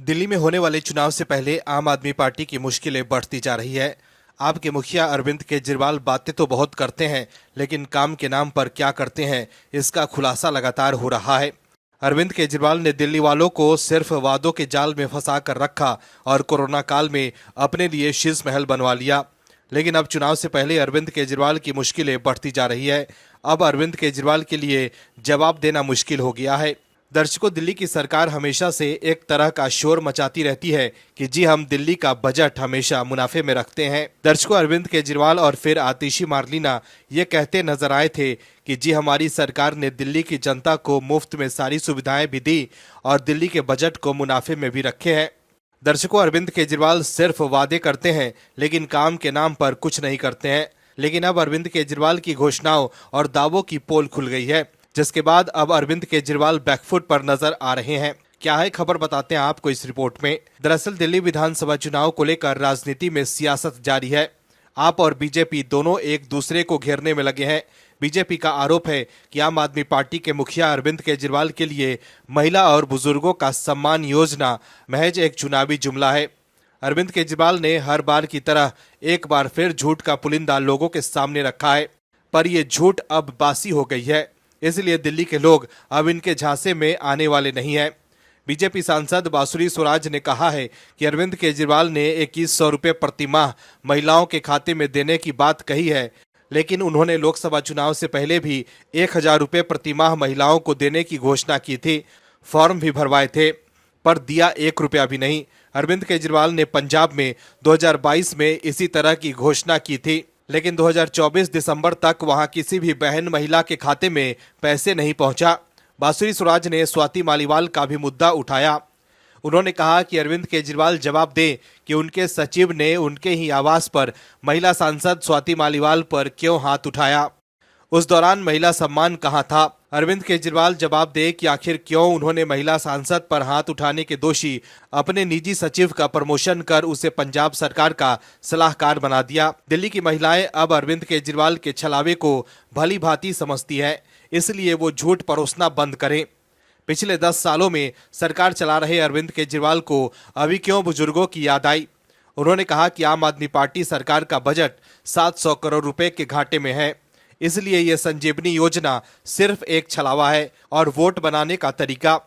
दिल्ली में होने वाले चुनाव से पहले आम आदमी पार्टी की मुश्किलें बढ़ती जा रही है। आपके मुखिया अरविंद केजरीवाल बातें तो बहुत करते हैं, लेकिन काम के नाम पर क्या करते हैं, इसका खुलासा लगातार हो रहा है। अरविंद केजरीवाल ने दिल्ली वालों को सिर्फ वादों के जाल में फंसा कर रखा और कोरोना काल में अपने लिए शीश महल बनवा लिया। लेकिन अब चुनाव से पहले अरविंद केजरीवाल की मुश्किलें बढ़ती जा रही है। अब अरविंद केजरीवाल के लिए जवाब देना मुश्किल हो गया है। दर्शकों, दिल्ली की सरकार हमेशा से एक तरह का शोर मचाती रहती है कि जी हम दिल्ली का बजट हमेशा मुनाफे में रखते हैं। दर्शकों, अरविंद केजरीवाल और फिर आतिशी मार्लिना ये कहते नजर आए थे कि जी हमारी सरकार ने दिल्ली की जनता को मुफ्त में सारी सुविधाएं भी दी और दिल्ली के बजट को मुनाफे में भी रखे हैं। दर्शकों, अरविंद केजरीवाल सिर्फ वादे करते हैं लेकिन काम के नाम पर कुछ नहीं करते हैं। लेकिन अब अरविंद केजरीवाल की घोषणाओं और दावों की पोल खुल गई है, जिसके बाद अब अरविंद केजरीवाल बैकफुट पर नजर आ रहे हैं। क्या है खबर, बताते हैं आपको इस रिपोर्ट में। दरअसल दिल्ली विधानसभा चुनाव को लेकर राजनीति में सियासत जारी है। आप और बीजेपी दोनों एक दूसरे को घेरने में लगे हैं। बीजेपी का आरोप है कि आम आदमी पार्टी के मुखिया अरविंद केजरीवाल के लिए महिला और बुजुर्गों का सम्मान योजना महज एक चुनावी जुमला है। अरविंद केजरीवाल ने हर बार की तरह एक बार फिर झूठ का पुलिंदा लोगों के सामने रखा है, पर यह झूठ अब बासी हो गई है। इसलिए दिल्ली के लोग अब इनके झांसे में आने वाले नहीं हैं। बीजेपी सांसद बांसुरी स्वराज ने कहा है कि अरविंद केजरीवाल ने 2100 रुपये प्रति माह महिलाओं के खाते में देने की बात कही है, लेकिन उन्होंने लोकसभा चुनाव से पहले भी 1000 रुपये प्रति माह महिलाओं को देने की घोषणा की थी। फॉर्म भी भरवाए थे, पर दिया 1 रुपया भी नहीं। अरविंद केजरीवाल ने पंजाब में 2022 में इसी तरह की घोषणा की थी, लेकिन 2024 दिसंबर तक वहां किसी भी बहन महिला के खाते में पैसे नहीं पहुंचा। बांसुरी स्वराज ने स्वाति मालीवाल का भी मुद्दा उठाया। उन्होंने कहा कि अरविंद केजरीवाल जवाब दें कि उनके सचिव ने उनके ही आवास पर महिला सांसद स्वाति मालीवाल पर क्यों हाथ उठाया। उस दौरान महिला सम्मान कहां था। अरविंद केजरीवाल जवाब दे कि आखिर क्यों उन्होंने महिला सांसद पर हाथ उठाने के दोषी अपने निजी सचिव का प्रमोशन कर उसे पंजाब सरकार का सलाहकार बना दिया। दिल्ली की महिलाएं अब अरविंद केजरीवाल के छलावे को भली भांति समझती है, इसलिए वो झूठ परोसना बंद करें। पिछले 10 सालों में सरकार चला रहे अरविंद केजरीवाल को अभी क्यों बुजुर्गों की याद आई। उन्होंने कहा कि आम आदमी पार्टी सरकार का बजट 700 करोड़ रुपए के घाटे में है, इसलिए यह संजीवनी योजना सिर्फ एक छलावा है और वोट बनाने का तरीका।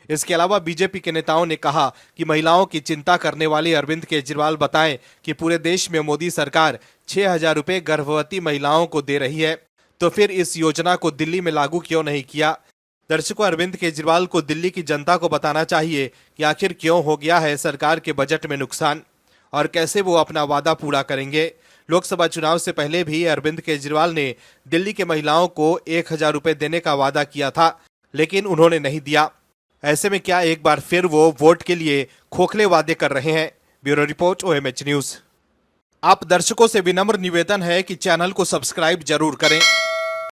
इसके अलावा बीजेपी के नेताओं ने कहा कि महिलाओं की चिंता करने वाले अरविंद केजरीवाल बताएं कि पूरे देश में मोदी सरकार 6000 रुपये गर्भवती महिलाओं को दे रही है, तो फिर इस योजना को दिल्ली में लागू क्यों नहीं किया। दर्शकों, अरविंद केजरीवाल को दिल्ली की जनता को बताना चाहिए कि आखिर क्यों हो गया है सरकार के बजट में नुकसान और कैसे वो अपना वादा पूरा करेंगे। लोकसभा चुनाव से पहले भी अरविंद केजरीवाल ने दिल्ली के महिलाओं को 1000 रुपये देने का वादा किया था, लेकिन उन्होंने नहीं दिया। ऐसे में क्या एक बार फिर वो वोट के लिए खोखले वादे कर रहे हैं। Bureau report, OMH news. आप दर्शकों से विनम्र निवेदन है कि चैनल को सब्सक्राइब जरूर करें।